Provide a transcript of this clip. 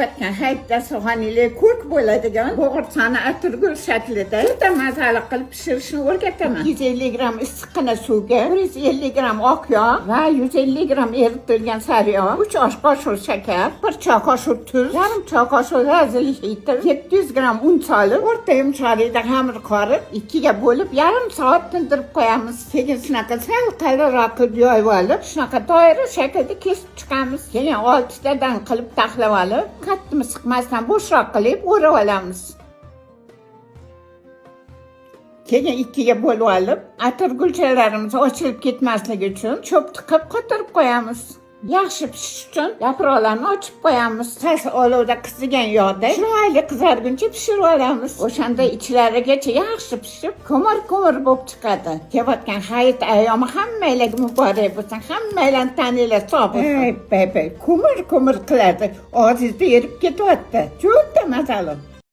kelayotgan hayit dasturxoniga ko'k bo'ladigan bo'g'irchani atirgul shaklida juda mazali qilib pishirishni o'rgataman. 250 gramm issiqqina suvga 150 gramm oq yog' va 150 gramm eritilgan sariyog', 3 osh qoshiq shakar, 1 choy qoshiq tuz, yarim choy qoshiq razili hitil, 700 gramm un solib, o'rta yumshoqlikda xamir qorib, ikkiga bo'lib yarim soat tindirib qo'yamiz. Keyin shunaqa sal qalinroq qilib yoyib olib, shunaqa doira shaklda kesib chiqamiz. Keyin 6 tadan qilib taxlab olib, qattiq siqmasdan bo'shroq qilib o'rab olamiz. Keyin ikkiga bo'lib olib, atirgulchalarimiz ochilib ketmasligi uchun cho'p tiqib qotirib qo'yamiz. Yaxshi pishish uchun yaproqlarni ochib qo'yamiz. Past olovda qizigan yog'da chiroyli qizarguncha pishirib olamiz. O'shanda ichlarigacha yaxshi pishib, ko'mir-ko'mir bo'lib chiqadi. Kelayotgan hayit ayyomi hammanglarga muborak bo'lsin. Hammanglarni taninglar sog' bo'lsin. Ey, ko'mir-ko'mir qiladi. Og'zingizda erib ketyapti. Juda mazali.